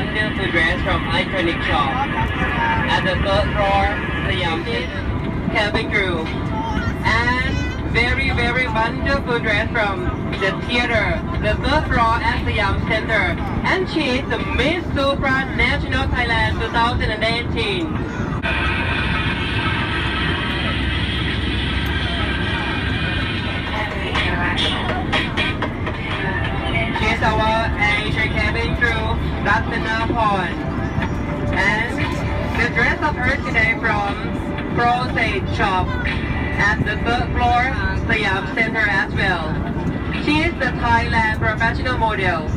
wonderful dress from iconic shop. At the third floor, Siam cabin crew. And very wonderful dress from the theater, the third floor at Siam Center. And she is the Miss Supranational Thailand 2018. She's our Asia cabin crew, Ratna Pon. And the dress of her today from Prostate Shop at the third floor, Siam Center as well. She is the Thailand professional model.